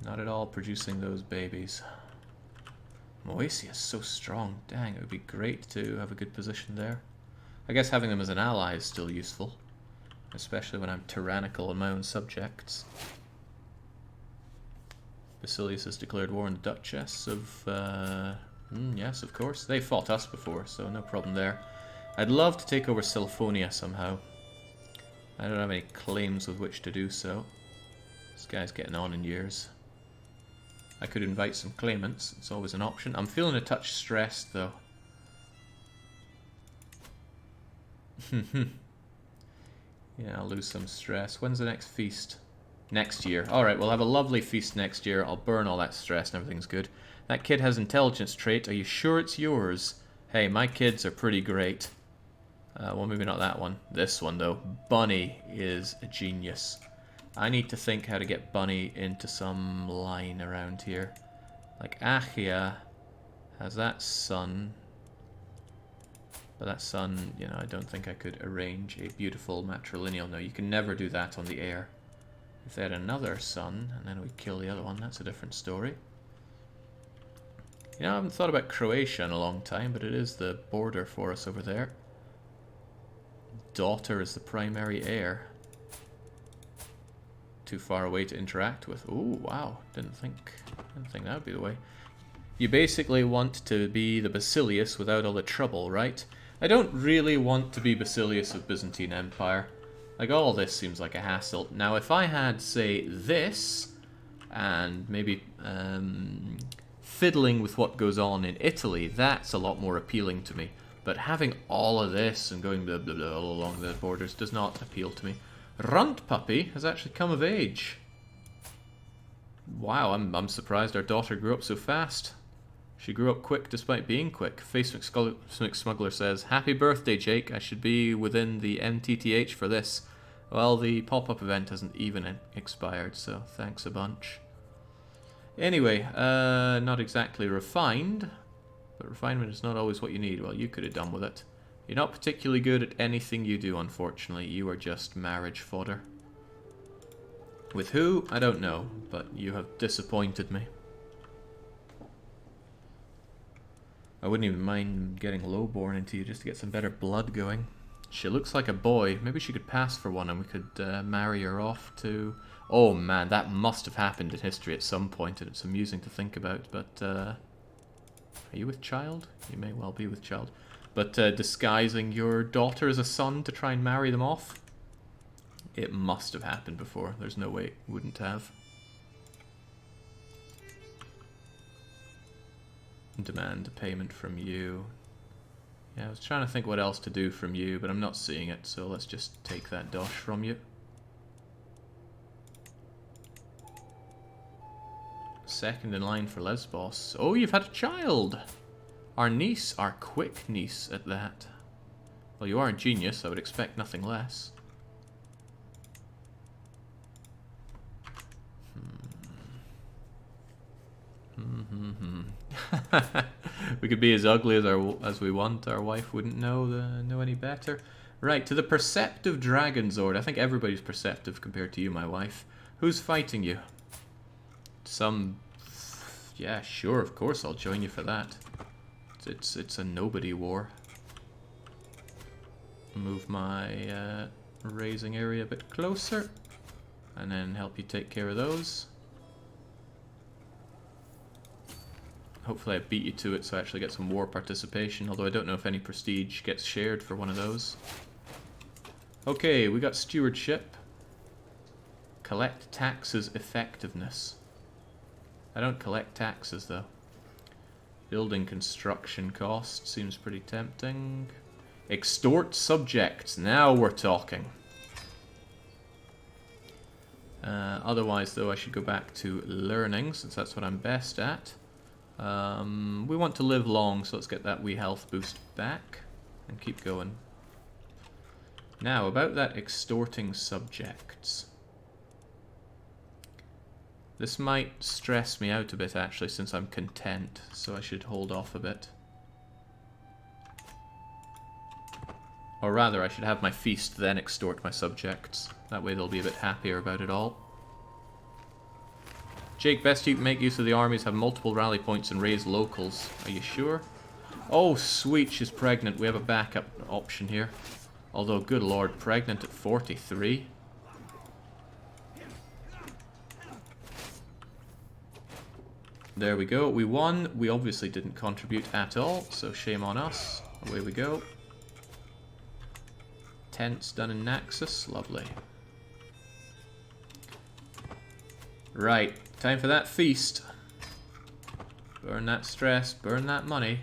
Not at all producing those babies. Moesia is so strong. Dang, it would be great to have a good position there. I guess having them as an ally is still useful. Especially when I'm tyrannical on my own subjects. Basilius has declared war on the Duchess of... yes, of course. They fought us before, so no problem there. I'd love to take over Symphonia somehow. I don't have any claims with which to do so. This guy's getting on in years. I could invite some claimants. It's always an option. I'm feeling a touch stressed, though. Yeah, I'll lose some stress. When's the next feast? Next year. Alright, we'll have a lovely feast next year. I'll burn all that stress and everything's good. That kid has intelligence trait. Are you sure it's yours? Hey, my kids are pretty great. Well, maybe not that one. This one, though. Bunny is a genius. I need to think how to get Bunny into some line around here. Like, Achia has that son. But that son, you know, I don't think I could arrange a beautiful matrilineal. No, you can never do that on the heir. If they had another son, and then we kill the other one, that's a different story. You know, I haven't thought about Croatia in a long time, but it is the border for us over there. Daughter is the primary heir. Too far away to interact with. Ooh, wow. Didn't think that would be the way. You basically want to be the Basilius without all the trouble, right? I don't really want to be Basilius of Byzantine Empire. Like, all this seems like a hassle. Now, if I had, say, this, and maybe fiddling with what goes on in Italy, that's a lot more appealing to me. But having all of this and going blah, blah, blah, all along the borders does not appeal to me. Runt Puppy has actually come of age. Wow, I'm surprised our daughter grew up so fast. She grew up quick despite being quick. Face McSmuggler says, "Happy birthday, Jake. I should be within the MTTH for this." Well, the pop-up event hasn't even expired, so thanks a bunch. Anyway, not exactly refined. But refinement is not always what you need. Well, you could have done with it. You're not particularly good at anything you do, unfortunately. You are just marriage fodder. With who? I don't know, but you have disappointed me. I wouldn't even mind getting lowborn into you just to get some better blood going. She looks like a boy. Maybe she could pass for one and we could marry her off to... Oh man, that must have happened in history at some point and it's amusing to think about, but... Are you with child? You may well be with child. But disguising your daughter as a son to try and marry them off? It must have happened before. There's no way it wouldn't have. Demand a payment from you. Yeah, I was trying to think what else to do from you, but I'm not seeing it, so let's just take that dosh from you. Second in line for Lesbos. Oh, you've had a child! Our niece, our quick niece at that. Well, you are a genius, I would expect nothing less. We could be as ugly as we want. Our wife wouldn't know any better. Right, to the perceptive Dragonzord. I think everybody's perceptive compared to you, my wife. Who's fighting you? Some... Yeah, sure, of course I'll join you for that. It's a nobody war. Move my raising area a bit closer. And then help you take care of those. Hopefully I beat you to it so I actually get some war participation, although I don't know if any prestige gets shared for one of those. Okay, we got stewardship. Collect taxes effectiveness. I don't collect taxes though. Building construction cost seems pretty tempting. Extort subjects, now we're talking. Otherwise though I should go back to learning since that's what I'm best at. We want to live long, so let's get that wee health boost back and keep going. Now, about that extorting subjects. This might stress me out a bit, actually, since I'm content, so I should hold off a bit. Or rather, I should have my feast, then extort my subjects. That way they'll be a bit happier about it all. Jake, best you can make use of the armies, have multiple rally points and raise locals. Are you sure? Oh, sweet, she's pregnant. We have a backup option here. Although, good lord, pregnant at 43. There we go. We won. We obviously didn't contribute at all, so shame on us. Away we go. Tents done in Naxos. Lovely. Right. Time for that feast. Burn that stress. Burn that money.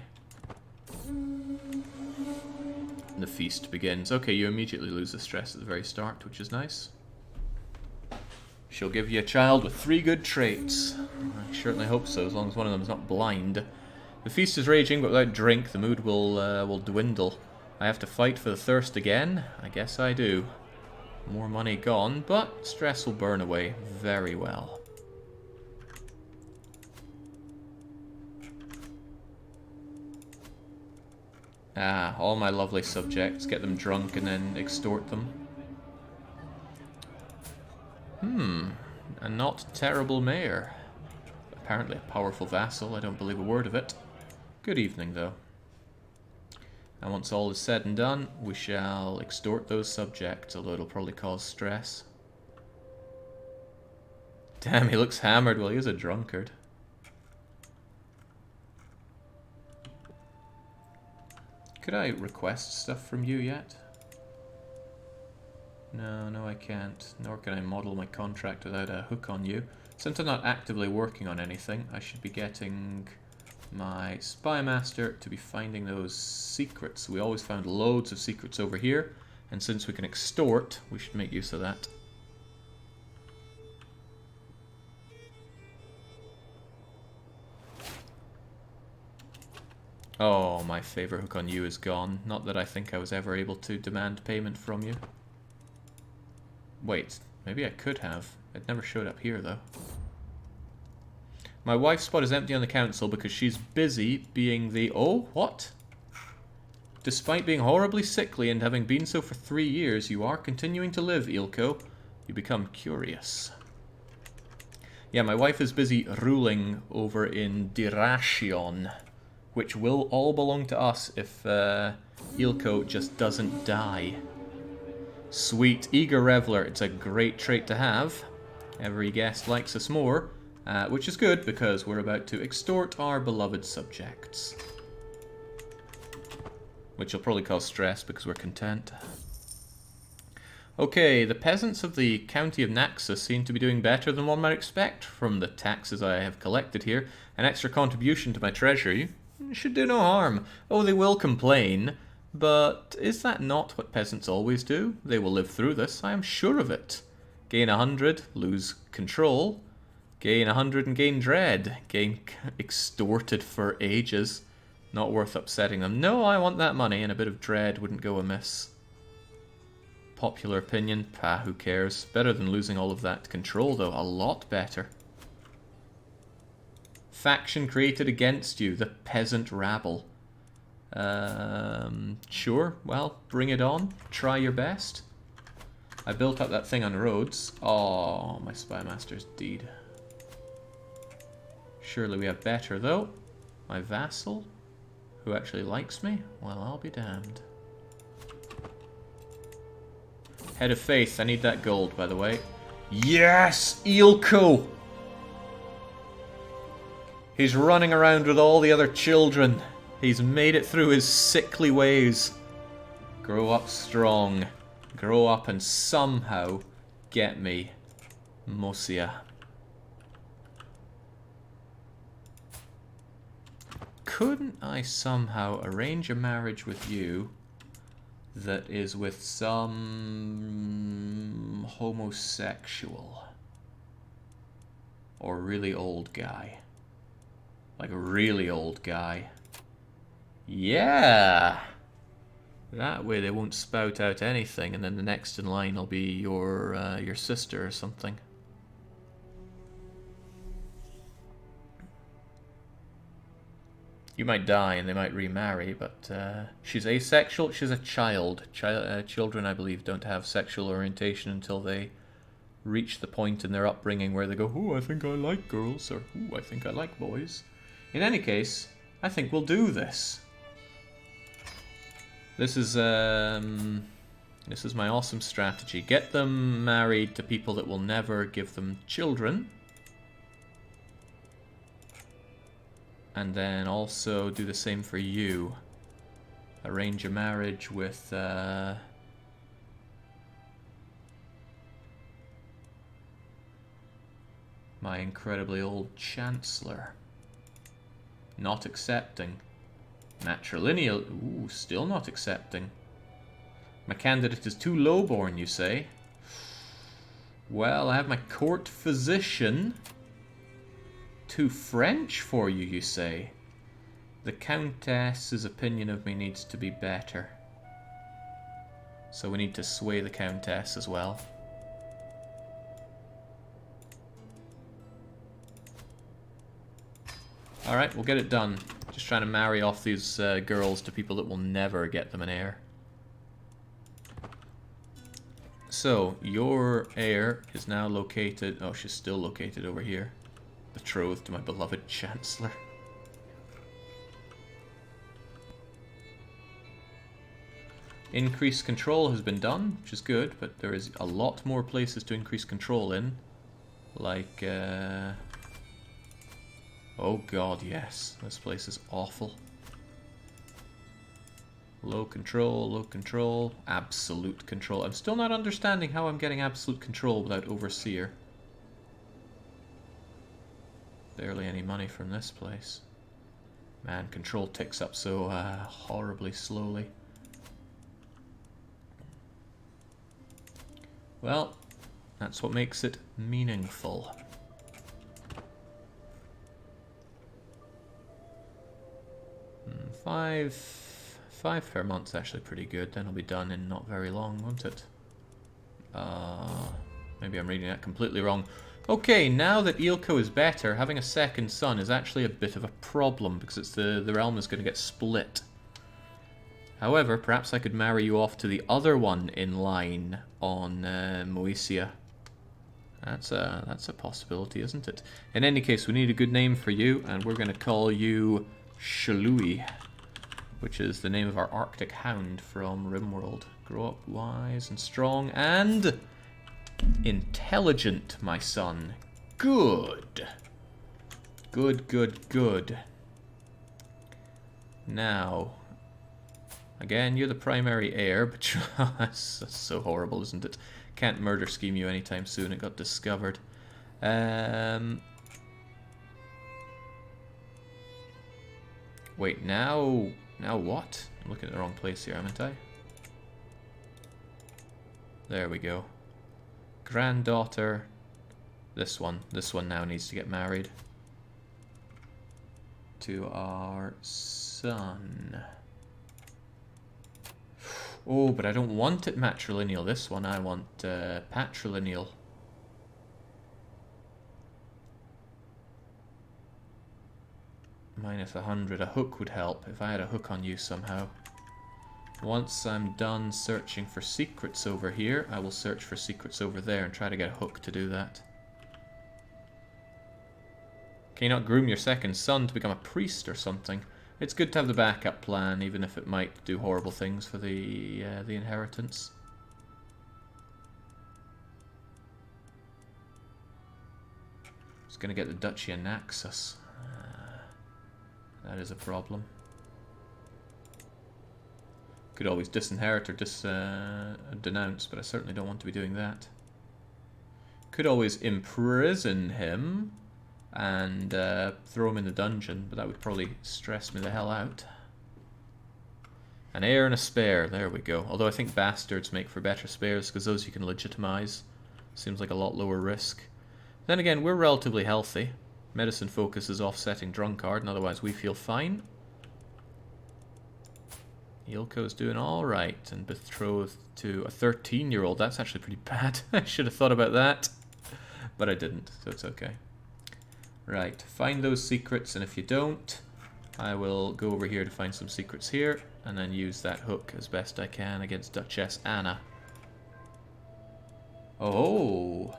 The feast begins. Okay, you immediately lose the stress at the very start, which is nice. She'll give you a child with 3 good traits. I certainly hope so, as long as one of them is not blind. The feast is raging, but without drink, the mood will dwindle. I have to fight for the thirst again? I guess I do. More money gone, but stress will burn away very well. Ah, all my lovely subjects. Get them drunk and then extort them. A not terrible mayor. Apparently a powerful vassal, I don't believe a word of it. Good evening, though. And once all is said and done, we shall extort those subjects, although it'll probably cause stress. Damn, he looks hammered. Well, he is a drunkard. Could I request stuff from you yet? No, I can't. Nor can I model my contract without a hook on you. Since I'm not actively working on anything, I should be getting my spy master to be finding those secrets. We always found loads of secrets over here, and since we can extort, we should make use of that. Oh, my favourite hook on you is gone. Not that I think I was ever able to demand payment from you. Wait, maybe I could have. It never showed up here, though. My wife's spot is empty on the council because she's busy being the... Oh, what? Despite being horribly sickly and having been so for 3 years, you are continuing to live, Ilko. You become curious. Yeah, my wife is busy ruling over in Dirashion, which will all belong to us if Ilko just doesn't die. Sweet. Eager Reveler. It's a great trait to have. Every guest likes us more, which is good because we're about to extort our beloved subjects. Which will probably cause stress because we're content. Okay, the peasants of the county of Naxos seem to be doing better than one might expect from the taxes I have collected here. An extra contribution to my treasury should do no harm. Oh, they will complain, but is that not what peasants always do? They will live through this, I am sure of it. Gain 100, lose control. Gain 100 and gain dread. Gain extorted for ages. Not worth upsetting them. No, I want that money, and a bit of dread wouldn't go amiss. Popular opinion? Pah, who cares? Better than losing all of that control, though. A lot better. Faction created against you, the peasant rabble. Sure, well, bring it on. Try your best. I built up that thing on roads. Oh, my spy master's deed. Surely we have better, though. My vassal, who actually likes me? Well, I'll be damned. Head of Faith, I need that gold, by the way. Yes! Ilko! He's running around with all the other children. He's made it through his sickly ways. Grow up strong. Grow up and somehow get me Mosia. Couldn't I somehow arrange a marriage with you that is with some homosexual or really old guy? Like a really old guy. Yeah! That way they won't spout out anything, and then the next in line will be your sister or something. You might die and they might remarry, but she's asexual. She's a child. Children, I believe, don't have sexual orientation until they reach the point in their upbringing where they go, oh, I think I like girls, or oh, I think I like boys. In any case, I think we'll do this. This is my awesome strategy. Get them married to people that will never give them children. And then also do the same for you. Arrange a marriage with my incredibly old Chancellor. Not accepting. Matrilineal. Ooh, still not accepting. My candidate is too lowborn, you say? Well, I have my court physician. Too French for you, you say? The Countess's opinion of me needs to be better. So we need to sway the Countess as well. Alright, we'll get it done. Just trying to marry off these girls to people that will never get them an heir. So, your heir is now located... Oh, she's still located over here. Betrothed to my beloved Chancellor. Increased control has been done, which is good, but there is a lot more places to increase control in. Like, oh god, yes. This place is awful. Low control, absolute control. I'm still not understanding how I'm getting absolute control without Overseer. Barely any money from this place. Man, control ticks up so horribly slowly. Well, that's what makes it meaningful. Five per month's actually pretty good. Then it'll be done in not very long, won't it? Maybe I'm reading that completely wrong. Okay, now that Eelco is better, having a second son is actually a bit of a problem because it's the realm is going to get split. However, perhaps I could marry you off to the other one in line on Moesia. That's a possibility, isn't it? In any case, we need a good name for you, and we're going to call you Shalui, which is the name of our Arctic hound from Rimworld. Grow up wise and strong and intelligent, my son. Good. Good. Now, again, you're the primary heir, but that's so horrible, isn't it? Can't murder scheme you anytime soon. It got discovered. Wait, now what? I'm looking at the wrong place here, haven't I? There we go. Granddaughter. This one now needs to get married to our son. Oh, but I don't want it matrilineal. This one I want patrilineal. Minus 100. A hook would help if I had a hook on you somehow. Once I'm done searching for secrets over here, I will search for secrets over there and try to get a hook to do that. Can you not groom your second son to become a priest or something? It's good to have the backup plan, even if it might do horrible things for the inheritance. Just gonna get the Duchy of Naxos. That is a problem. Could always disinherit or denounce, but I certainly don't want to be doing that. Could always imprison him and throw him in the dungeon, but that would probably stress me the hell out. An heir and a spare, there we go. Although I think bastards make for better spares, because those you can legitimize. Seems like a lot lower risk. Then again, we're relatively healthy. Medicine focus is offsetting drunkard, and otherwise we feel fine. Eelco's doing alright, and betrothed to a 13-year-old. That's actually pretty bad. I should have thought about that, but I didn't, so it's okay. Right, find those secrets, and if you don't, I will go over here to find some secrets here, and then use that hook as best I can against Duchess Anna. Oh,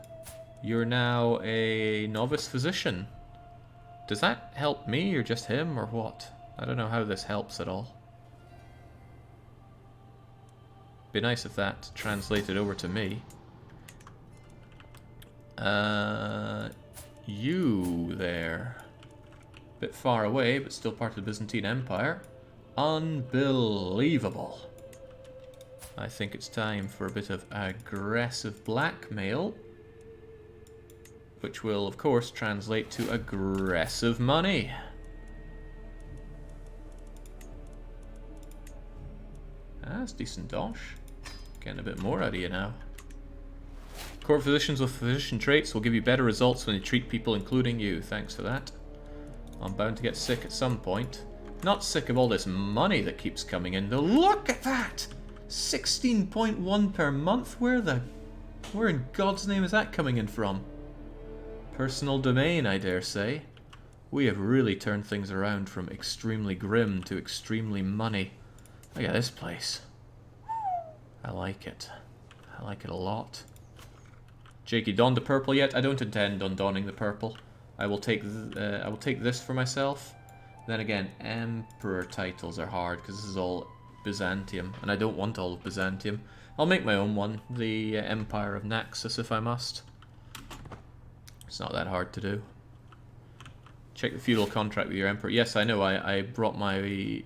You're now a novice physician. Does that help me or just him or what? I don't know how this helps at all. Be nice if that translated over to me. You there. Bit far away, but still part of the Byzantine Empire. Unbelievable. I think it's time for a bit of aggressive blackmail. Which will, of course, translate to aggressive money. That's decent dosh. Getting a bit more out of you now. Court physicians with physician traits will give you better results when they treat people, including you. Thanks for that. I'm bound to get sick at some point. Not sick of all this money that keeps coming in, though. Look at that! 16.1 per month? Where in God's name is that coming in from? Personal domain, I dare say. We have really turned things around from extremely grim to extremely money. Look at this place. I like it. I like it a lot. Jake, you donned the purple yet? I don't intend on donning the purple. I will take this for myself. Then again, Emperor titles are hard because this is all Byzantium, and I don't want all of Byzantium. I'll make my own one, the Empire of Naxos, if I must. It's not that hard to do. Check the feudal contract with your emperor. Yes, I know. I brought my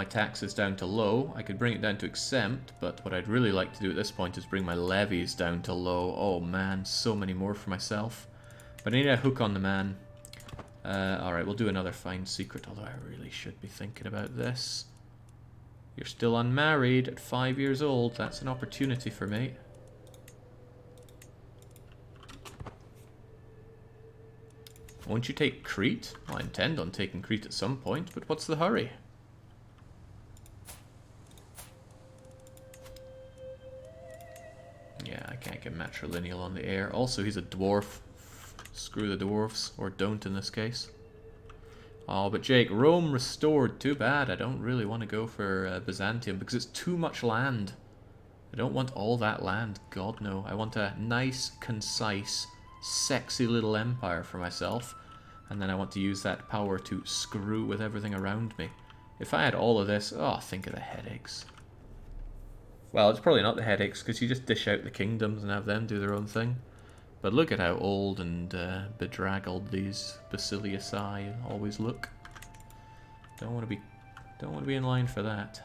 taxes down to low. I could bring it down to exempt, but what I'd really like to do at this point is bring my levies down to low. Oh man, so many more for myself. But I need a hook on the man. Alright, we'll do another fine secret, although I really should be thinking about this. You're still unmarried at 5 years old. That's an opportunity for me. Won't you take Crete? Well, I intend on taking Crete at some point, but what's the hurry? Yeah, I can't get matrilineal on the air. Also, he's a dwarf. Screw the dwarves, or don't in this case. Oh, but Jake, Rome restored. Too bad. I don't really want to go for Byzantium because it's too much land. I don't want all that land. God, no. I want a nice, concise, sexy little empire for myself, and then I want to use that power to screw with everything around me. If I had all of this, oh, think of the headaches. Well, it's probably not the headaches, because you just dish out the kingdoms and have them do their own thing. But look at how old and bedraggled these Basiliusi always look. Don't want to be in line for that.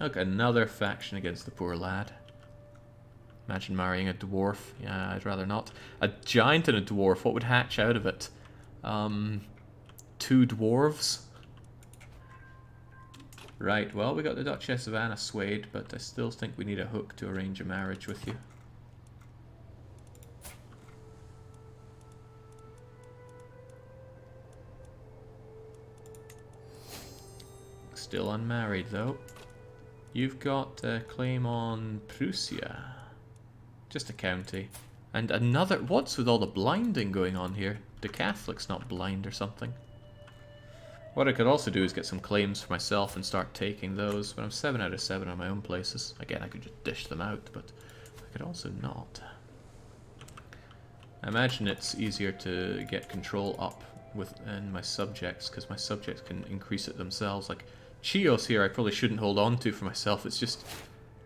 Look, another faction against the poor lad. Imagine marrying a dwarf. Yeah, I'd rather not. A giant and a dwarf, what would hatch out of it? 2 dwarves? Right, well, we got the Duchess of Anna swayed, but I still think we need a hook to arrange a marriage with you. Still unmarried, though. You've got a claim on Prussia. Just a county. And another... What's with all the blinding going on here? The Catholics not blind or something? What I could also do is get some claims for myself and start taking those. But I'm 7 out of 7 on my own places. Again, I could just dish them out, but I could also not. I imagine it's easier to get control up within my subjects, because my subjects can increase it themselves. Like, Chios here I probably shouldn't hold on to for myself. It's just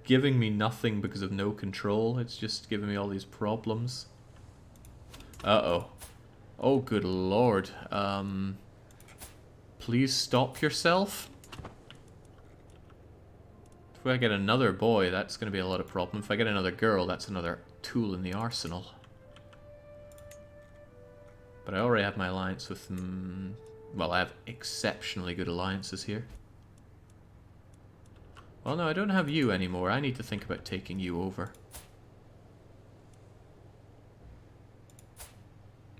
giving me nothing because of no control. It's just giving me all these problems. Uh-oh. Oh, good lord. Please stop yourself. If I get another boy, that's going to be a lot of problem. If I get another girl, that's another tool in the arsenal. But I already have my alliance with... well, I have exceptionally good alliances here. Well, no, I don't have you anymore. I need to think about taking you over.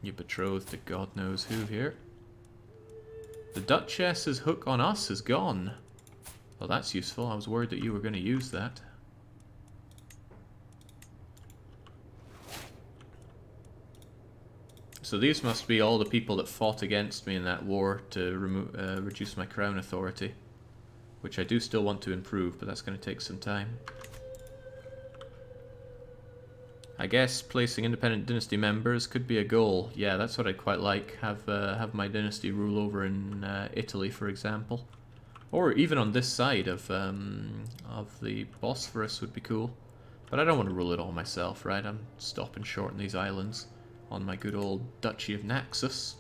You betrothed to God knows who here. The Duchess's hook on us is gone. Well, that's useful. I was worried that you were going to use that. So these must be all the people that fought against me in that war to reduce my crown authority. Which I do still want to improve, but that's going to take some time. I guess placing independent dynasty members could be a goal. Yeah, that's what I'd quite like. Have my dynasty rule over in Italy, for example. Or even on this side of the Bosphorus would be cool. But I don't want to rule it all myself, right? I'm stopping short in these islands on my good old Duchy of Naxos.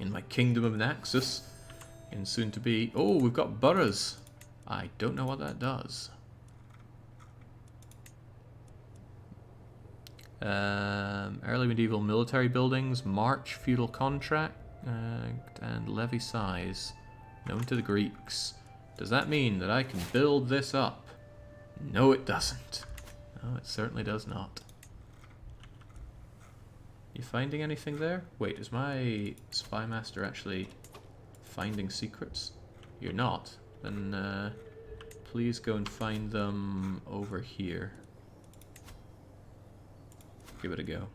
In my Kingdom of Naxos. In soon to be... Oh, we've got boroughs. I don't know what that does. Early medieval military buildings, March feudal contract, and levy size. Known to the Greeks. Does that mean that I can build this up? No, it doesn't. No, it certainly does not. You finding anything there? Wait, is my spy master actually finding secrets? You're not. Then please go and find them over here. Give it a go.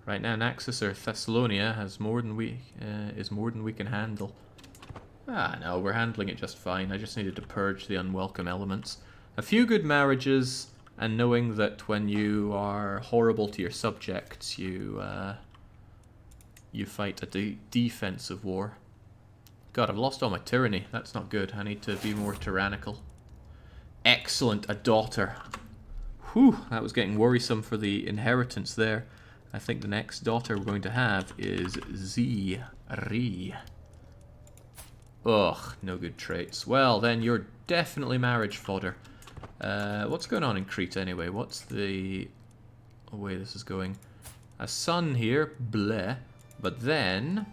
Right now, Naxos or Thessalonia has more than we can handle. Ah, no, we're handling it just fine. I just needed to purge the unwelcome elements. A few good marriages, and knowing that when you are horrible to your subjects, you fight a defensive war. God, I've lost all my tyranny. That's not good. I need to be more tyrannical. Excellent, a daughter. Whew, that was getting worrisome for the inheritance there. I think the next daughter we're going to have is Ziri. Ugh, no good traits. Well, then you're definitely marriage fodder. What's going on in Crete anyway? What's the way this is going? A son here, bleh. But then...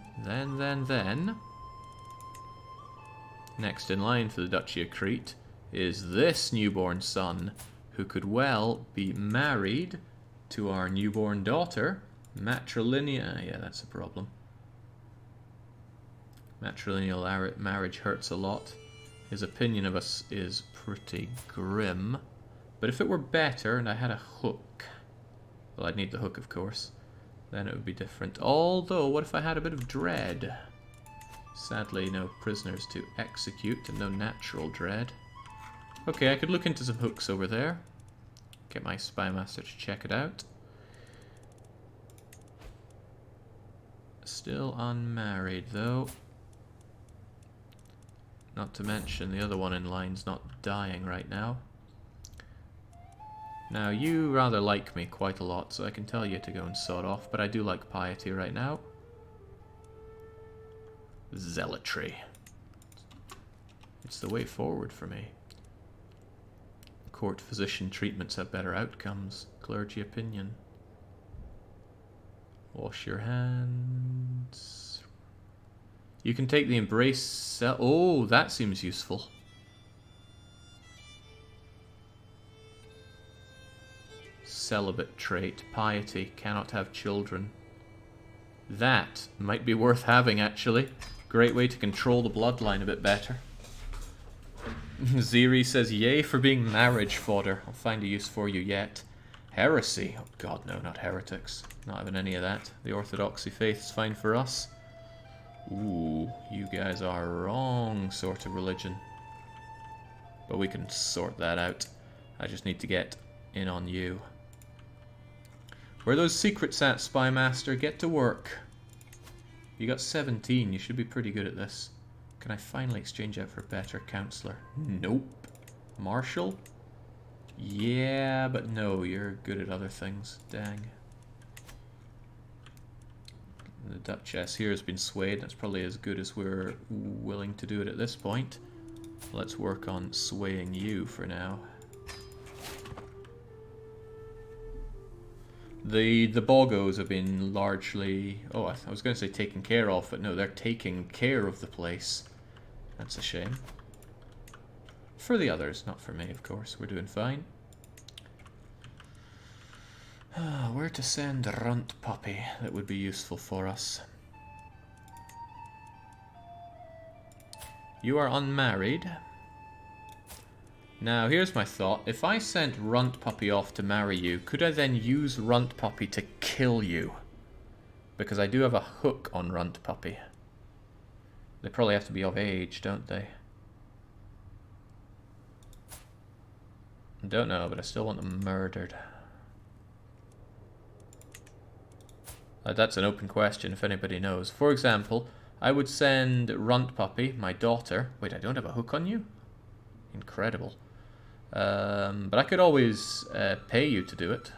Next in line for the Duchy of Crete is this newborn son, who could well be married to our newborn daughter. Matrilineal... Yeah, that's a problem. Matrilineal marriage hurts a lot. His opinion of us is pretty grim. But if it were better and I had a hook... Well, I'd need the hook, of course. Then it would be different. Although, what if I had a bit of dread? Sadly, no prisoners to execute and no natural dread. Okay, I could look into some hooks over there. Get my spy master to check it out. Still unmarried, though. Not to mention the other one in line's not dying right now. Now, you rather like me quite a lot, so I can tell you to go and sod off, but I do like piety right now. Zealotry. It's the way forward for me. Court physician treatments have better outcomes. Clergy opinion. Wash your hands. You can take the embrace... Oh, that seems useful. Celibate trait. Piety. Cannot have children. That might be worth having, actually. Great way to control the bloodline a bit better. Ziri says, yay for being marriage fodder. I'll find a use for you yet. Heresy. Oh god, no, not heretics. Not having any of that. The orthodoxy faith is fine for us. Ooh, you guys are wrong sort of religion. But we can sort that out. I just need to get in on you. Where are those secrets at, Spy Master? Get to work. You got 17. You should be pretty good at this. Can I finally exchange out for better counselor? Nope. Marshal? Yeah, but no, you're good at other things. Dang. The Duchess here has been swayed. That's probably as good as we're willing to do it at this point. Let's work on swaying you for now. The Bogos have been largely... Oh, I was going to say taken care of, but no, they're taking care of the place. That's a shame. For the others, not for me, of course. We're doing fine. Where to send Runt Puppy that would be useful for us? You are unmarried. Now, here's my thought. If I sent Runt Puppy off to marry you, could I then use Runt Puppy to kill you? Because I do have a hook on Runt Puppy. They probably have to be of age, don't they? I don't know, but I still want them murdered. That's an open question if anybody knows. For example, I would send Runt Puppy, my daughter. Wait, I don't have a hook on you? Incredible. But I could always pay you to do it.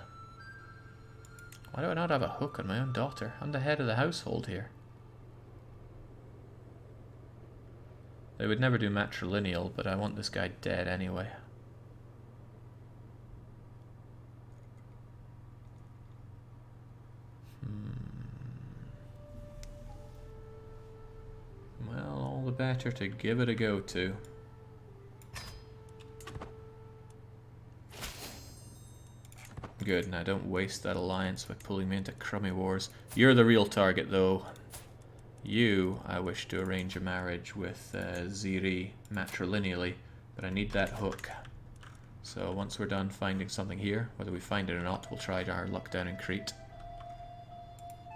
Why do I not have a hook on my own daughter? I'm the head of the household here. They would never do matrilineal, but I want this guy dead anyway. Well, all the better to give it a go to. Good, now don't waste that alliance by pulling me into crummy wars. You're the real target, though. You, I wish to arrange a marriage with Ziri matrilineally, but I need that hook. So once we're done finding something here, whether we find it or not, we'll try our luck down in Crete.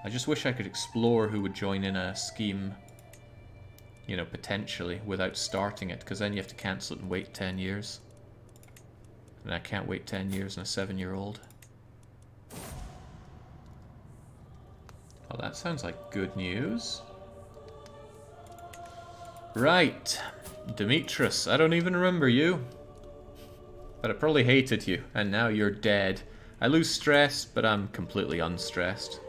I just wish I could explore who would join in a scheme, you know, potentially, without starting it, because then you have to cancel it and wait 10 years. And I can't wait 10 years on a 7-year-old. Well, that sounds like good news. Right, Demetrius, I don't even remember you. But I probably hated you, and now you're dead. I lose stress, but I'm completely unstressed.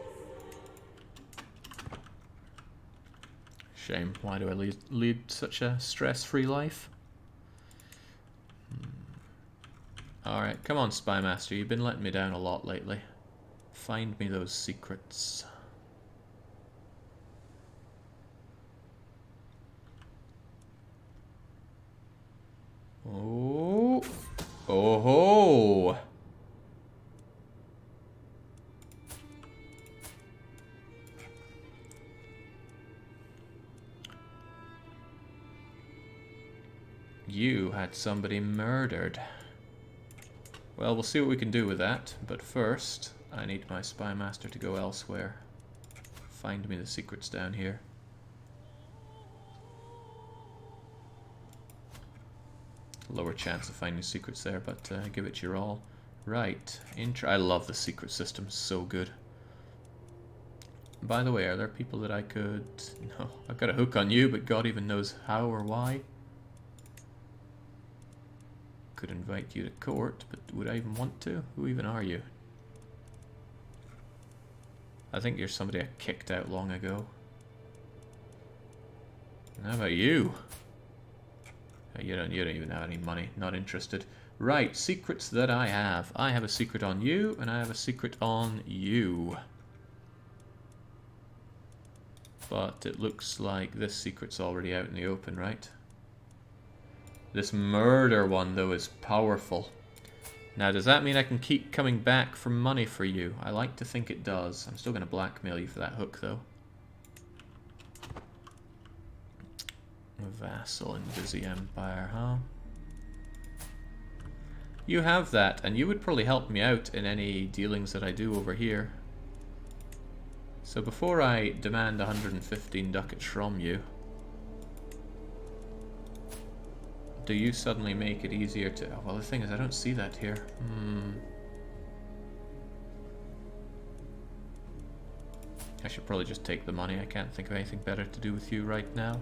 Shame, why do I lead such a stress-free life? Alright, come on, Spymaster, you've been letting me down a lot lately. Find me those secrets. Oh, oh ho! You had somebody murdered. Well, we'll see what we can do with that, but first, I need my Spymaster to go elsewhere. Find me the secrets down here. Lower chance of finding secrets there, but give it your all. Right, I love the secret system, so good. By the way, are there people that I could... No, I've got a hook on you, but God even knows how or why. Could invite you to court, but would I even want to? Who even are you? I think you're somebody I kicked out long ago. And how about you? You don't even have any money. Not interested. Right, secrets that I have. I have a secret on you, and I have a secret on you. But it looks like this secret's already out in the open, right? This murder one, though, is powerful. Now, does that mean I can keep coming back for money for you? I like to think it does. I'm still going to blackmail you for that hook, though. Vassal in Busy Empire, huh? You have that, and you would probably help me out in any dealings that I do over here. So before I demand 115 ducats from you, do you suddenly make it easier to... Oh, well, the thing is, I don't see that here. I should probably just take the money. I can't think of anything better to do with you right now.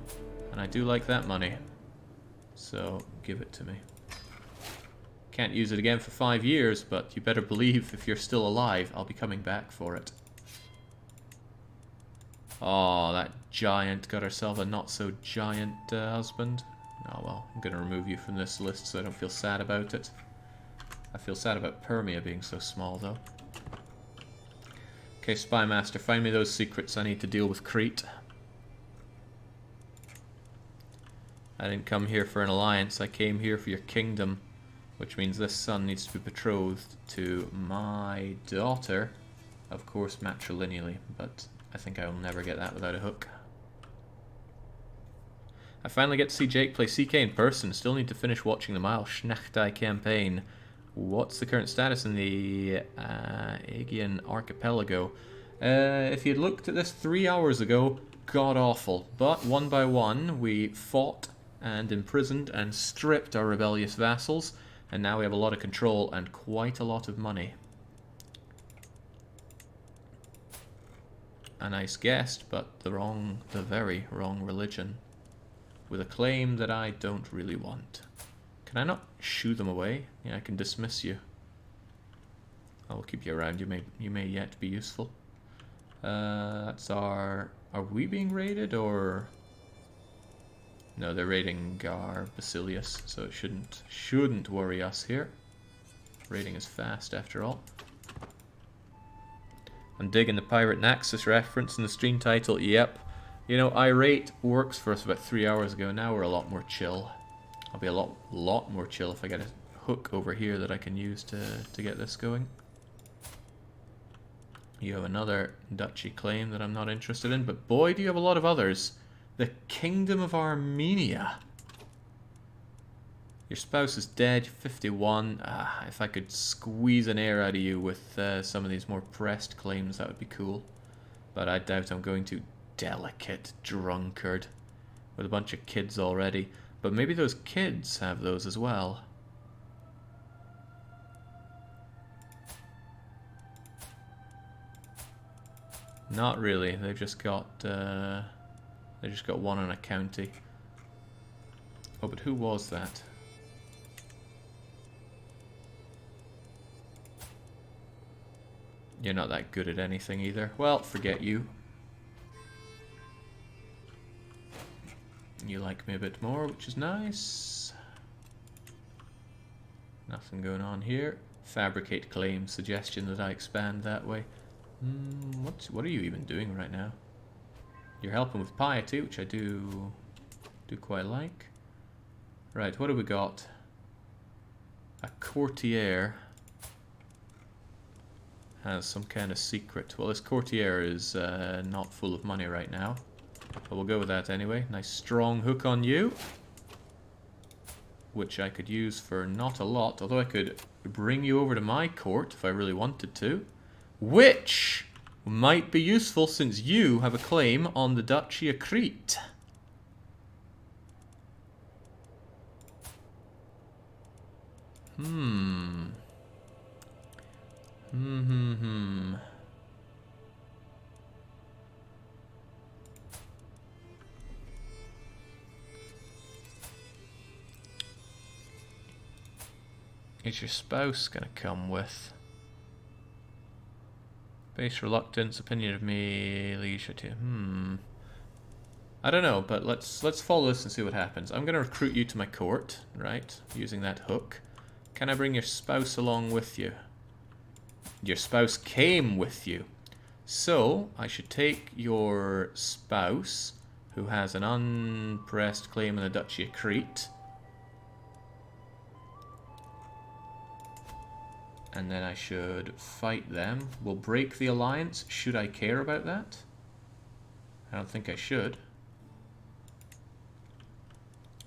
And I do like that money. So, give it to me. Can't use it again for 5 years, but you better believe if you're still alive, I'll be coming back for it. Oh, that giant got herself a not-so-giant husband. Oh well, I'm going to remove you from this list so I don't feel sad about it. I feel sad about Permia being so small, though. Okay, Spymaster, find me those secrets. I need to deal with Crete. I didn't come here for an alliance, I came here for your kingdom. Which means this son needs to be betrothed to my daughter. Of course, matrilineally, but I think I will never get that without a hook. I finally get to see Jake play CK in person. Still need to finish watching the Mile Schnachtai campaign. What's the current status in the Aegean Archipelago? If you'd looked at this 3 hours ago, god-awful. But one by one, we fought and imprisoned and stripped our rebellious vassals. And now we have a lot of control and quite a lot of money. A nice guest, but the very wrong religion. With a claim that I don't really want. Can I not shoo them away? Yeah, I can dismiss you. I will keep you around. You may yet be useful. That's our... Are we being raided, or... No, they're raiding our Basilius, so it shouldn't worry us here. Raiding is fast, after all. I'm digging the Irate Naxos reference in the stream title. Yep. You know, Irate works for us about 3 hours ago. Now we're a lot more chill. I'll be a lot more chill if I get a hook over here that I can use to get this going. You have another duchy claim that I'm not interested in, but boy, do you have a lot of others. The Kingdom of Armenia. Your spouse is dead, 51. If I could squeeze an air out of you with some of these more pressed claims, that would be cool. But I doubt I'm going to. Delicate drunkard. With a bunch of kids already. But maybe those kids have those as well. Not really. They've just got one in a county. Oh, but who was that? You're not that good at anything either. Well, forget you. You like me a bit more, which is nice. Nothing going on here. Fabricate claim. Suggestion that I expand that way. What are you even doing right now? You're helping with piety, which I do quite like. Right, what have we got? A courtier has some kind of secret. Well, this courtier is not full of money right now. But we'll go with that anyway. Nice strong hook on you. Which I could use for not a lot. Although I could bring you over to my court if I really wanted to. Which might be useful since you have a claim on the Duchy of Crete. Is your spouse gonna come with? Base reluctance, opinion of me, leisure to. I don't know, but let's follow this and see what happens. I'm gonna recruit you to my court, right? Using that hook. Can I bring your spouse along with you? Your spouse came with you. So I should take your spouse, who has an unpressed claim in the Duchy of Crete. And then I should fight them. We'll break the alliance. Should I care about that? I don't think I should.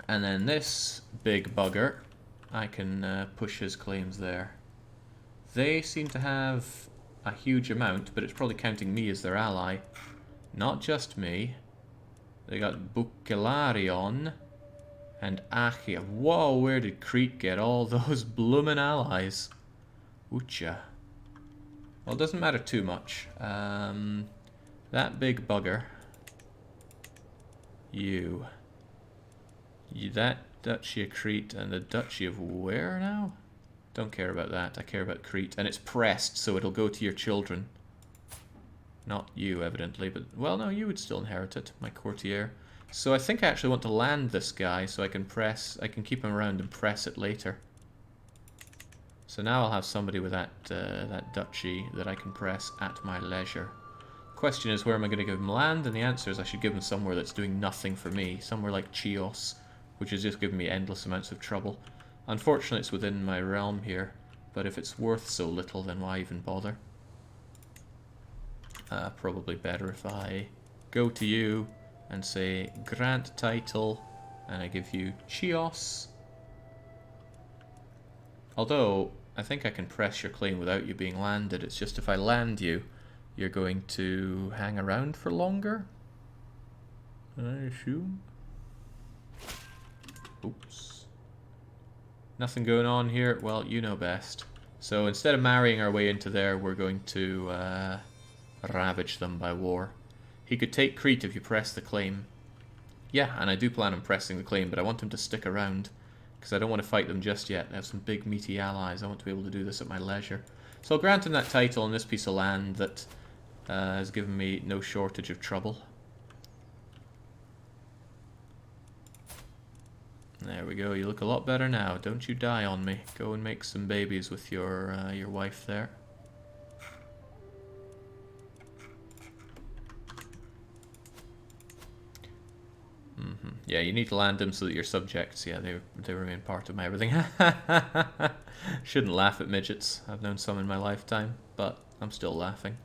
And then this big bugger, I can push his claims there. They seem to have a huge amount, but it's probably counting me as their ally. Not just me. They got Bouchelarion and Achia. Whoa, where did Crete get all those bloomin' allies? Ucha. Well, it doesn't matter too much. That big bugger. You. That Duchy of Crete and the Duchy of where now? Don't care about that. I care about Crete. And it's pressed, so it'll go to your children. Not you, evidently, but... Well, no, you would still inherit it, my courtier. So I think I actually want to land this guy so I can press... I can keep him around and press it later. So now I'll have somebody with that duchy that I can press at my leisure. Question is, where am I going to give him land? And the answer is I should give him somewhere that's doing nothing for me. Somewhere like Chios, which is just giving me endless amounts of trouble. Unfortunately, it's within my realm here. But if it's worth so little, then why even bother? Probably better if I go to you and say, grant title, and I give you Chios. Although, I think I can press your claim without you being landed. It's just if I land you, you're going to hang around for longer, I assume. Oops. Nothing going on here? Well, you know best. So instead of marrying our way into there, we're going to ravage them by war. He could take Crete if you press the claim. Yeah, and I do plan on pressing the claim, but I want him to stick around, because I don't want to fight them just yet. I have some big meaty allies. I want to be able to do this at my leisure. So I'll grant him that title on this piece of land that has given me no shortage of trouble. There we go. You look a lot better now. Don't you die on me. Go and make some babies with your wife there. Yeah, you need to land them so that your subjects, yeah, they remain part of my everything. Shouldn't laugh at midgets. I've known some in my lifetime, but I'm still laughing.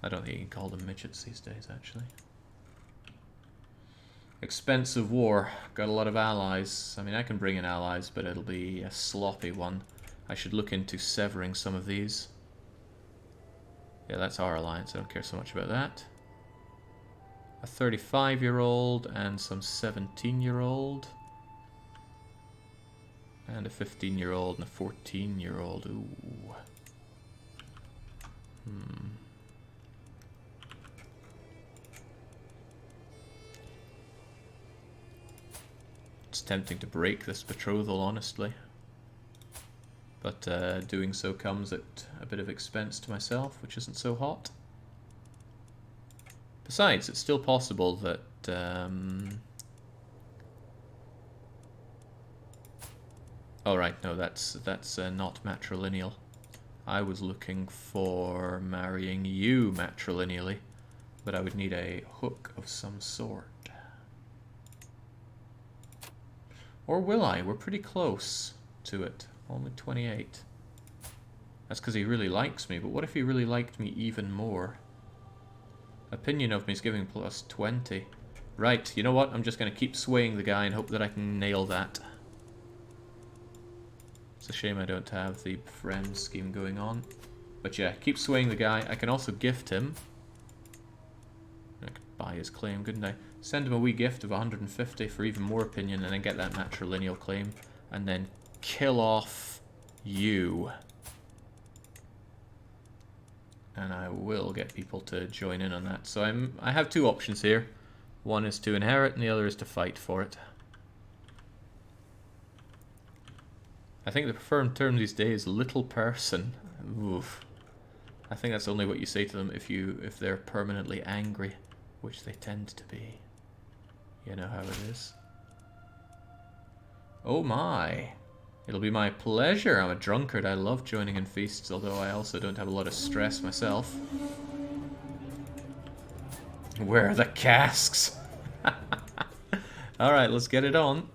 I don't think you can call them midgets these days, actually. Expensive war. Got a lot of allies. I mean, I can bring in allies, but it'll be a sloppy one. I should look into severing some of these. Yeah, that's our alliance. I don't care so much about that. A 35-year-old and some 17-year-old. And a 15-year-old and a 14-year-old. Ooh. It's tempting to break this betrothal, honestly. But doing so comes at a bit of expense to myself, which isn't so hot. Besides, it's still possible that... Oh right, no, that's not matrilineal. I was looking for marrying you matrilineally, but I would need a hook of some sort. Or will I? We're pretty close to it. Only 28. That's because he really likes me, but what if he really liked me even more? Opinion of me is giving plus 20. Right, you know what? I'm just going to keep swaying the guy and hope that I can nail that. It's a shame I don't have the friend scheme going on. But yeah, keep swaying the guy. I can also gift him. I could buy his claim, couldn't I? Send him a wee gift of 150 for even more opinion, and then get that matrilineal claim. And then kill off you. And I will get people to join in on that. So I have two options here. One is to inherit, and the other is to fight for it. I think the preferred term these days is little person. Oof. I think that's only what you say to them if they're permanently angry, which they tend to be. You know how it is. Oh my. It'll be my pleasure. I'm a drunkard. I love joining in feasts, although I also don't have a lot of stress myself. Where are the casks? Alright, let's get it on.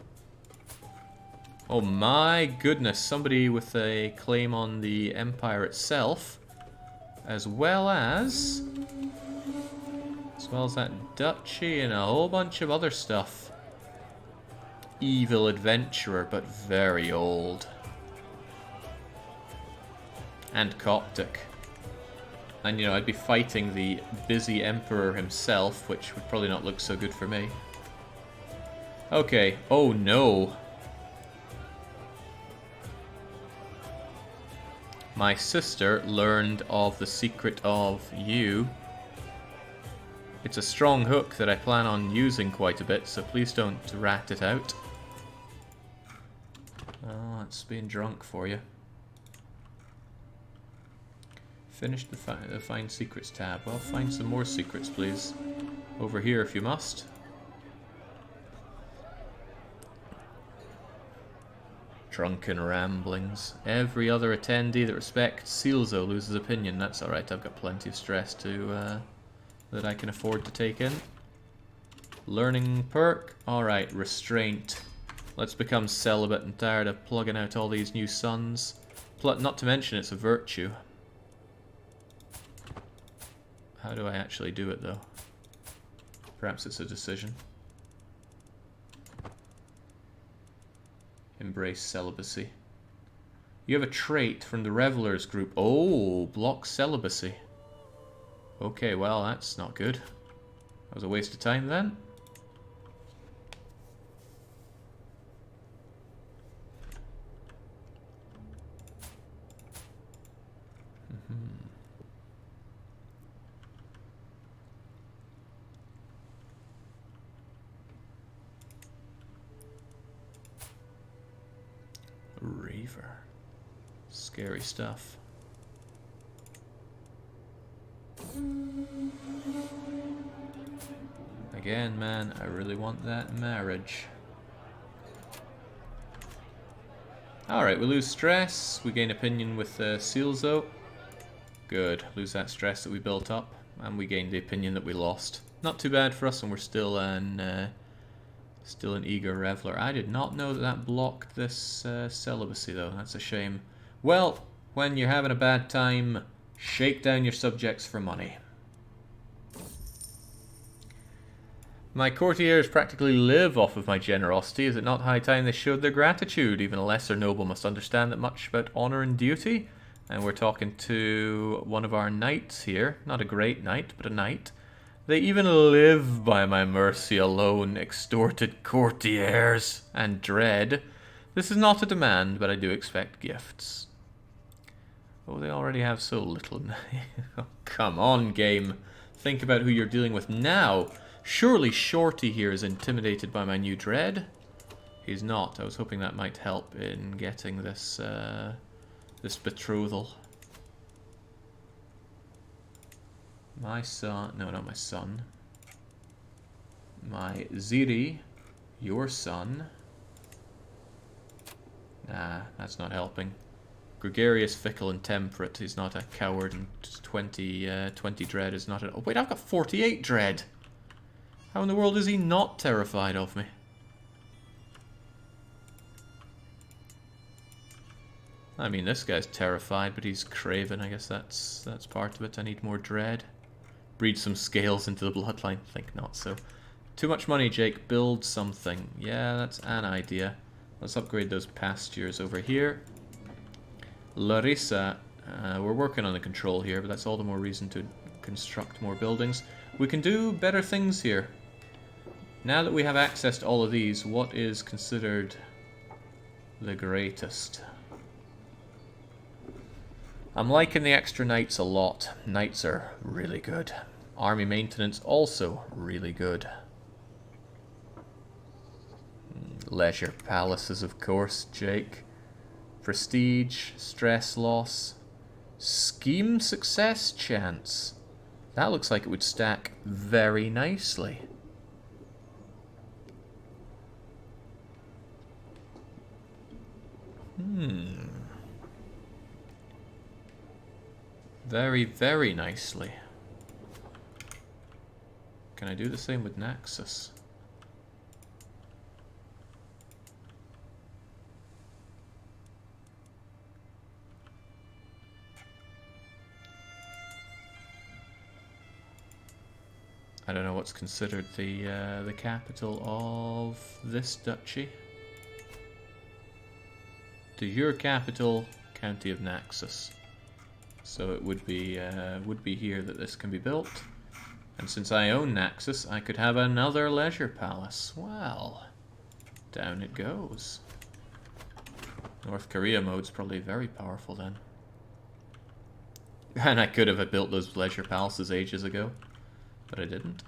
Oh my goodness, somebody with a claim on the empire itself, as well as that duchy and a whole bunch of other stuff. Evil adventurer, but very old. And Coptic. And, you know, I'd be fighting the busy emperor himself, which would probably not look so good for me. Okay. Oh, no. My sister learned of the secret of you. It's a strong hook that I plan on using quite a bit, so please don't rat it out. Oh, that's being drunk for you. Finished the Find Secrets tab. Well, find some more secrets, please. Over here, if you must. Drunken ramblings. Every other attendee that respects Sealzo loses opinion. That's alright, I've got plenty of stress to that I can afford to take in. Learning perk. Alright, restraint. Let's become celibate and tired of plugging out all these new sons. Not to mention it's a virtue. How do I actually do it, though? Perhaps it's a decision. Embrace celibacy. You have a trait from the Revelers group. Oh, block celibacy. Okay, well, that's not good. That was a waste of time, then. Weaver. Scary stuff. Again, man, I really want that marriage. Alright, we lose stress. We gain opinion with seals, though. Good. Lose that stress that we built up. And we gain the opinion that we lost. Not too bad for us, and we're still an eager reveler. I did not know that that blocked this celibacy, though. That's a shame. Well, when you're having a bad time, shake down your subjects for money. My courtiers practically live off of my generosity. Is it not high time they showed their gratitude? Even a lesser noble must understand that much about honor and duty. And we're talking to one of our knights here. Not a great knight, but a knight. They even live by my mercy alone, extorted courtiers and dread. This is not a demand, but I do expect gifts. Oh, they already have so little. Oh, come on, game. Think about who you're dealing with now. Surely Shorty here is intimidated by my new dread. He's not. I was hoping that might help in getting this this betrothal. My son, no, not my son. My Ziri, your son. Nah, that's not helping. Gregarious, fickle, and temperate. He's not a coward, and 20 dread is not a... Oh, wait, I've got 48 dread! How in the world is he not terrified of me? I mean, this guy's terrified, but he's craven. I guess that's part of it. I need more dread. Breed some scales into the bloodline. Think not so. Too much money, Jake. Build something. Yeah, that's an idea. Let's upgrade those pastures over here. Larissa, we're working on the control here, but that's all the more reason to construct more buildings. We can do better things here. Now that we have access to all of these, what is considered the greatest? I'm liking the extra knights a lot. Knights are really good. Army maintenance also really good. Leisure palaces, of course, Jake. Prestige, stress loss, scheme success chance. That looks like it would stack very nicely. Very, very nicely. Can I do the same with Naxos? I don't know what's considered the capital of this duchy. De jure capital, County of Naxos. So it would be here that this can be built. And since I own Naxos, I could have another leisure palace. Well, down it goes. North Korea mode's probably very powerful then. And I could have built those leisure palaces ages ago, but I didn't.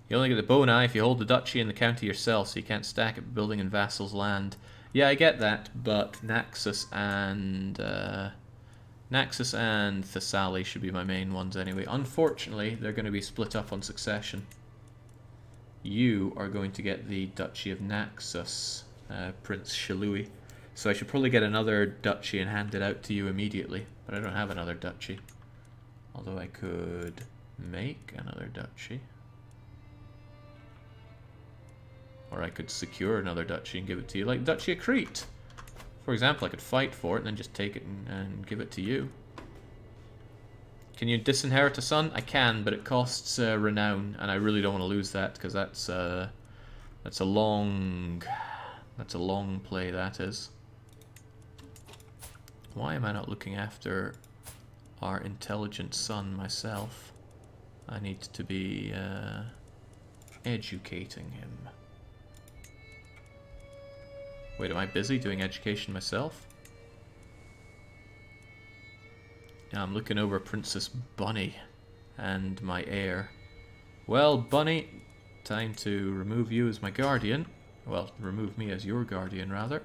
You only get the bow and eye if you hold the duchy and the county yourself, so you can't stack it building in vassal's land. Yeah, I get that, but Naxos and Thessaly should be my main ones anyway. Unfortunately, they're going to be split up on succession. You are going to get the Duchy of Naxos, Prince Shalui. So I should probably get another duchy and hand it out to you immediately. But I don't have another duchy. Although I could make another duchy. Or I could secure another duchy and give it to you, like Duchy of Crete. For example, I could fight for it and then just take it and give it to you. Can you disinherit a son? I can, but it costs renown, and I really don't want to lose that because that's a long play. That is. Why am I not looking after our intelligent son myself? I need to be educating him. Wait, am I busy doing education myself? Yeah, I'm looking over Princess Bunny and my heir. Well, Bunny, time to remove you as my guardian. Well, remove me as your guardian, rather.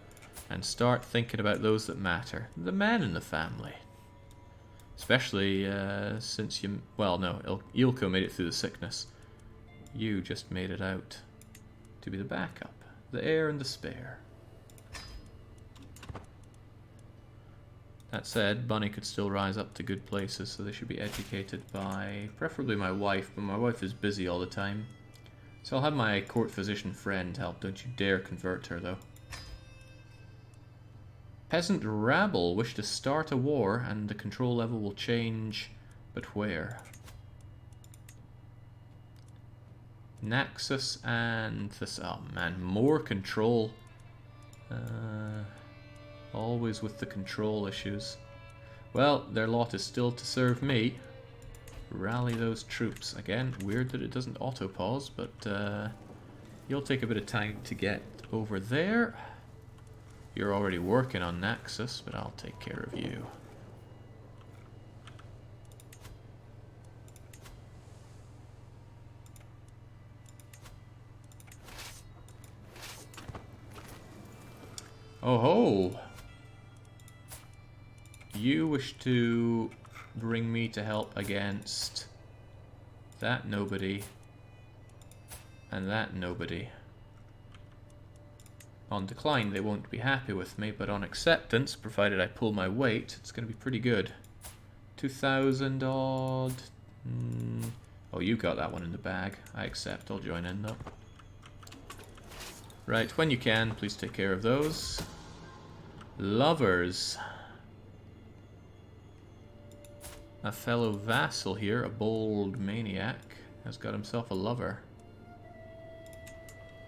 and start thinking about those that matter. The men in the family. Especially since you... Well, no, Ilko made it through the sickness. You just made it out to be the backup. The heir and the spare. That said, Bunny could still rise up to good places, so they should be educated by preferably my wife, but my wife is busy all the time. So I'll have my court physician friend help. Don't you dare convert her, though. Peasant rabble wish to start a war, and the control level will change, but where? Naxos and this... Oh man, more control. Always with the control issues. Well, their lot is still to serve me. Rally those troops. Again, weird that it doesn't auto-pause, but you'll take a bit of time to get over there. You're already working on Naxos, but I'll take care of you. Oh ho! You wish to bring me to help against that nobody and that nobody. On decline, they won't be happy with me, but on acceptance, provided I pull my weight, it's going to be pretty good. 2,000 odd. Oh, you got that one in the bag. I accept. I'll join in, though. Right, when you can, please take care of those. Lovers. A fellow vassal here, a bold maniac, has got himself a lover.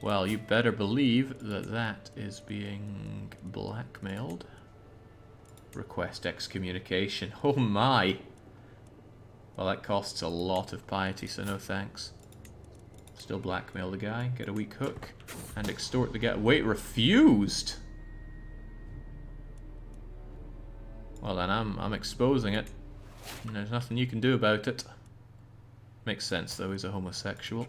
Well, you better believe that that is being blackmailed. Request excommunication. Oh my! Well, that costs a lot of piety, so no thanks. Still blackmail the guy, get a weak hook, and extort the guy. Wait, refused? Well then, I'm exposing it. And there's nothing you can do about it. Makes sense though, he's a homosexual.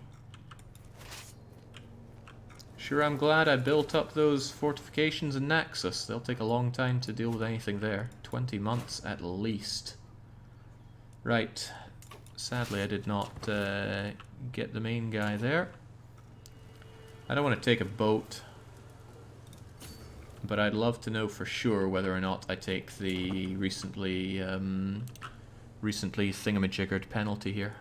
Sure, I'm glad I built up those fortifications in Naxos. They'll take a long time to deal with anything there. 20 months at least. Right. Sadly, I did not get the main guy there. I don't want to take a boat, but I'd love to know for sure whether or not I take the recently thingamajiggered penalty here.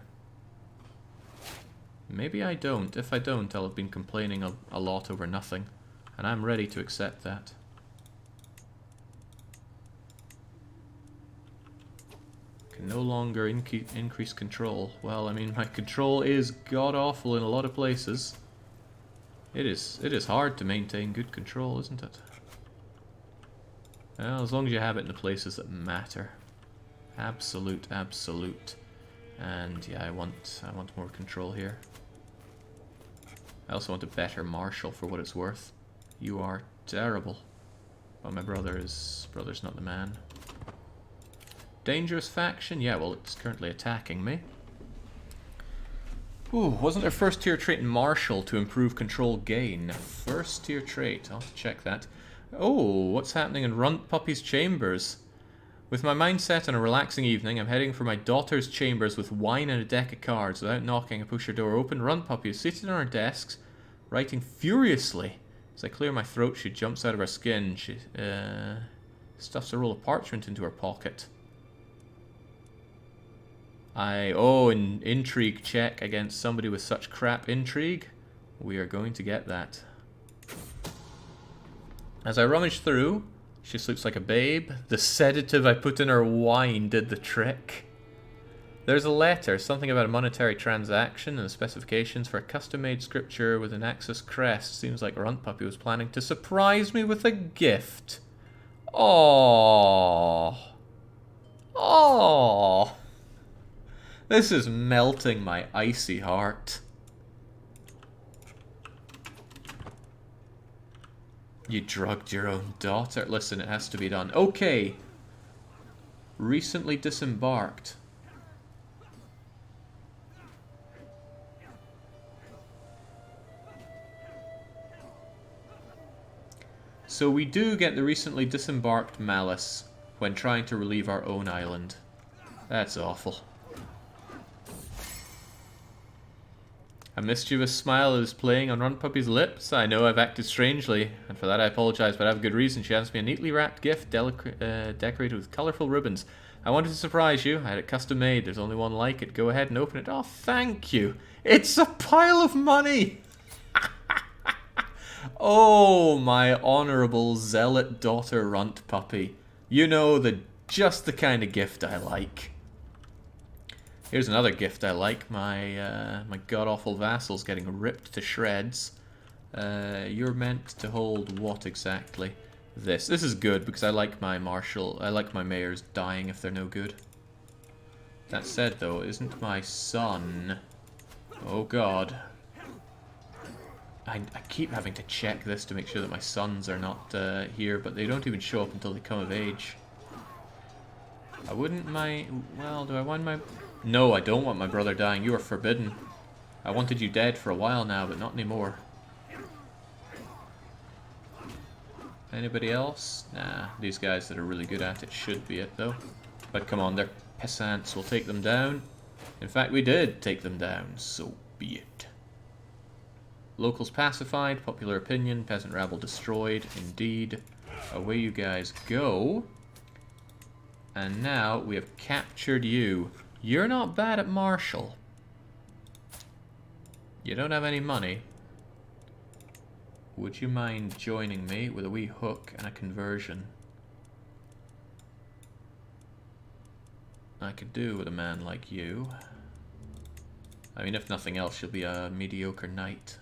Maybe I don't. If I don't, I'll have been complaining a lot over nothing, and I'm ready to accept that. Can no longer increase control. Well, I mean, my control is god-awful in a lot of places. It is hard to maintain good control, isn't it? Well, as long as you have it in the places that matter. Absolute. And yeah, I want more control here. I also want a better marshal for what it's worth. You are terrible. Well, my brother's not the man. Dangerous faction? Yeah, well, it's currently attacking me. Ooh, wasn't there first tier trait in marshal to improve control gain? First tier trait. I'll have to check that. Oh, what's happening in Runt Puppy's chambers? With my mind set on a relaxing evening, I'm heading for my daughter's chambers with wine and a deck of cards. Without knocking, I push her door open. Runt Puppy is seated on her desks, writing furiously. As I clear my throat, she jumps out of her skin. She stuffs a roll of parchment into her pocket. An intrigue check against somebody with such crap intrigue. We are going to get that. As I rummage through, she sleeps like a babe. The sedative I put in her wine did the trick. There's a letter, something about a monetary transaction and the specifications for a custom-made scripture with an Naxos crest. Seems like Runt Puppy was planning to surprise me with a gift. Aww. Aww. This is melting my icy heart. You drugged your own daughter. Listen, it has to be done. Okay. Recently disembarked. So we do get the recently disembarked Malice when trying to relieve our own island. That's awful. A mischievous smile is playing on Run Puppy's lips. I know I've acted strangely, and for that I apologize, but I have a good reason. She hands me a neatly wrapped gift decorated with colourful ribbons. I wanted to surprise you. I had it custom made. There's only one like it. Go ahead and open it. Oh, thank you. It's a pile of money! Oh, my honourable zealot daughter Runt Puppy. You know, just the kind of gift I like. Here's another gift I like. My god-awful vassal's getting ripped to shreds. You're meant to hold what exactly? This. This is good because I like my mayors dying if they're no good. That said, though, isn't my son... Oh god. I keep having to check this to make sure that my sons are not here, but they don't even show up until they come of age. I wouldn't mind... Well, do I want my... No, I don't want my brother dying. You are forbidden. I wanted you dead for a while now, but not anymore. Anybody else? Nah, these guys that are really good at it should be it, though. But come on, they're peasants. We'll take them down. In fact, we did take them down, so be it. Locals pacified, popular opinion, peasant rabble destroyed. Indeed. Away you guys go. And now we have captured you. You're not bad at martial. You don't have any money. Would you mind joining me with a wee hook and a conversion? I could do with a man like you. I mean, if nothing else, you'll be a mediocre knight.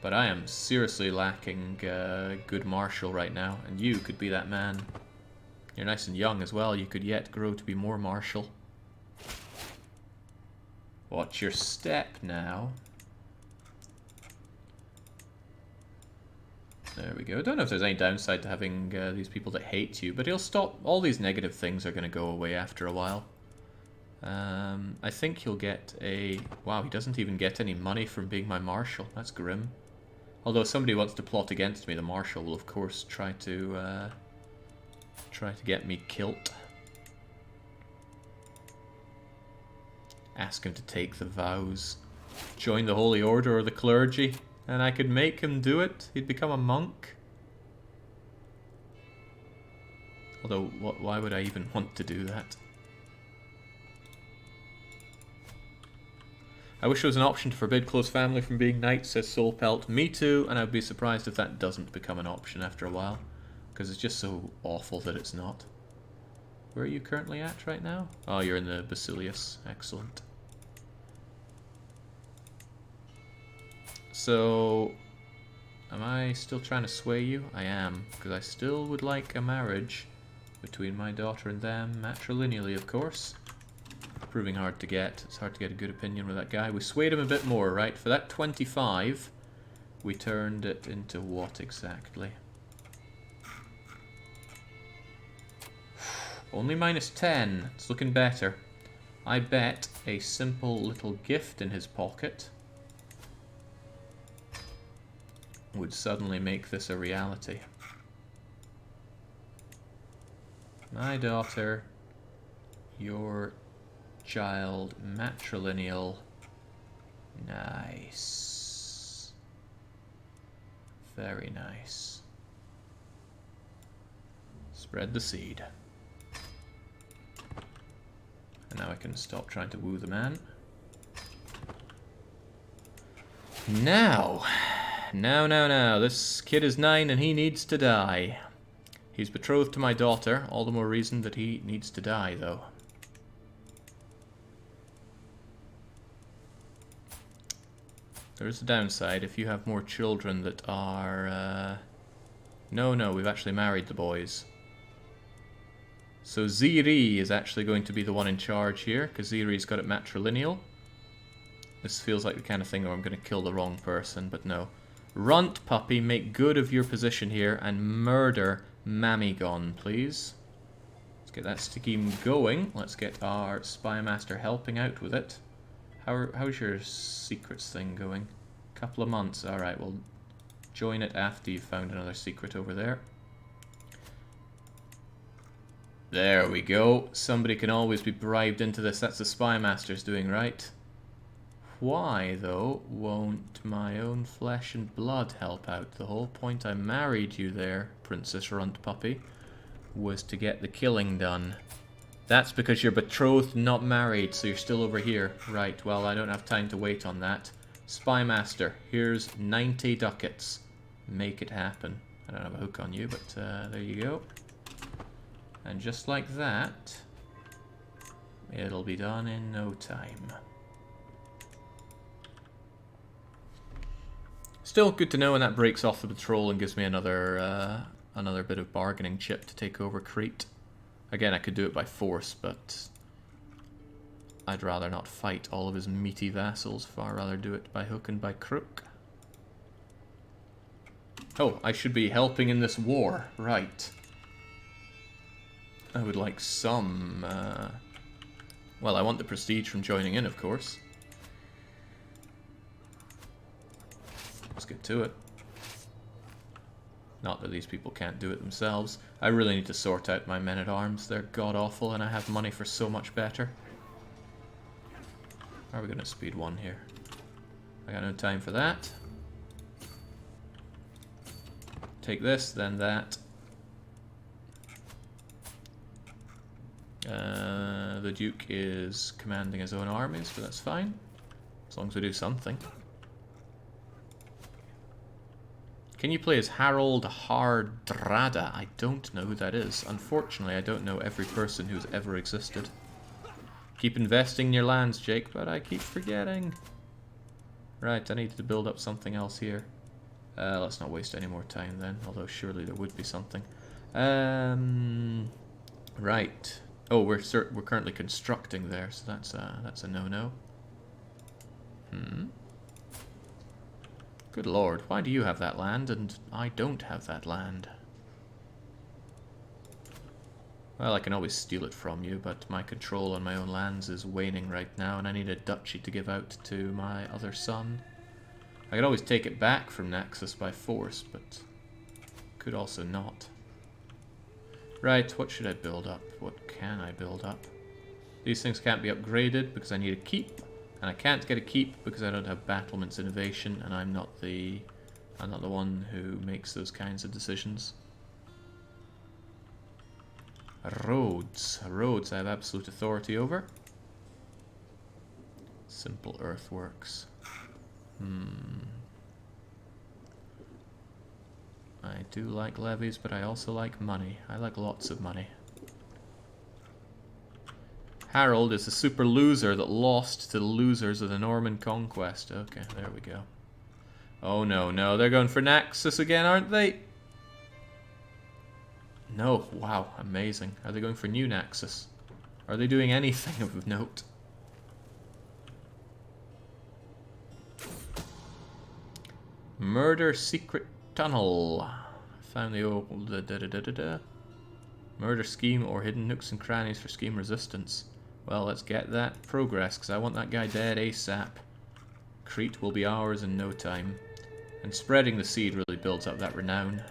But I am seriously lacking good martial right now, and you could be that man. You're nice and young as well. You could yet grow to be more martial. Watch your step now. There we go. I don't know if there's any downside to having these people that hate you, but he'll stop. All these negative things are going to go away after a while. I think he'll get a... Wow, he doesn't even get any money from being my marshal. That's grim. Although if somebody wants to plot against me, the marshal will of course try to get me killed. Ask him to take the vows. Join the Holy Order or the clergy. And I could make him do it. He'd become a monk. Although, why would I even want to do that? I wish there was an option to forbid close family from being knights, says Soulpelt. Me too, and I'd be surprised if that doesn't become an option after a while. Because it's just so awful that it's not. Where are you currently at right now? Oh, you're in the Basilius. Excellent. So, am I still trying to sway you? I am, because I still would like a marriage between my daughter and them, matrilineally, of course. Proving hard to get. It's hard to get a good opinion with that guy. We swayed him a bit more, right? For that 25, we turned it into what exactly? Only -10. It's looking better. I bet a simple little gift in his pocket would suddenly make this a reality. My daughter, your child, matrilineal. Nice. Very nice. Spread the seed. And now I can stop trying to woo the man. Now, this kid is 9 and he needs to die. He's betrothed to my daughter, all the more reason that he needs to die, though. There is a downside if you have more children that are... No, we've actually married the boys. So Ziri is actually going to be the one in charge here, because Ziri's got it matrilineal. This feels like the kind of thing where I'm going to kill the wrong person, but no. Runt Puppy, make good of your position here and murder Mamigon, please. Let's get that scheme going. Let's get our Spy Master helping out with it. How's your secrets thing going? Couple of months. Alright, well, Join it after you've found another secret over there. There we go. Somebody can always be bribed into this. That's the Spy Master's doing, right? Why, though, won't my own flesh and blood help out? The whole point I married you there, Princess Runt Puppy, was to get the killing done. That's because you're betrothed, not married, so you're still over here. Right, well, I don't have time to wait on that. Spy Master, here's 90 ducats. Make it happen. I don't have a hook on you, but there you go. And just like that, it'll be done in no time. Still good to know when that breaks off the patrol and gives me another another bit of bargaining chip to take over Crete. Again, I could do it by force, but I'd rather not fight all of his meaty vassals. Far rather do it by hook and by crook. Oh, I should be helping in this war. Right. I would like some... well, I want the prestige from joining in, of course. Let's get to it. Not that these people can't do it themselves. I really need to sort out my men-at-arms. They're god-awful, and I have money for so much better. How are we going to speed 1 here? I got no time for that. Take this, then that. The Duke is commanding his own armies, but that's fine. As long as we do something. Can you play as Harold Hardrada? I don't know who that is. Unfortunately, I don't know every person who's ever existed. Keep investing in your lands, Jake, but I keep forgetting. Right, I need to build up something else here. Let's not waste any more time then, although surely there would be something. Right. Oh, we're currently constructing there, so that's a no-no. Good lord, why do you have that land and I don't have that land? Well, I can always steal it from you, but my control on my own lands is waning right now, and I need a duchy to give out to my other son. I could always take it back from Naxos by force, but could also not. Right, what should I build up? What can I build up? These things can't be upgraded because I need a keep, and I can't get a keep because I don't have battlements innovation, and I'm not the one who makes those kinds of decisions. Roads. Roads I have absolute authority over. Simple earthworks. I do like levies, but I also like money. I like lots of money. Harold is the super loser that lost to the losers of the Norman conquest. Okay, there we go. Oh no, no, they're going for Naxos again, aren't they? No, wow, amazing. Are they going for new Naxos? Are they doing anything of note? Murder secret tunnel. Found the old murder scheme or hidden nooks and crannies for scheme resistance. Well, let's get that progress, because I want that guy dead ASAP. Crete will be ours in no time. And spreading the seed really builds up that renown.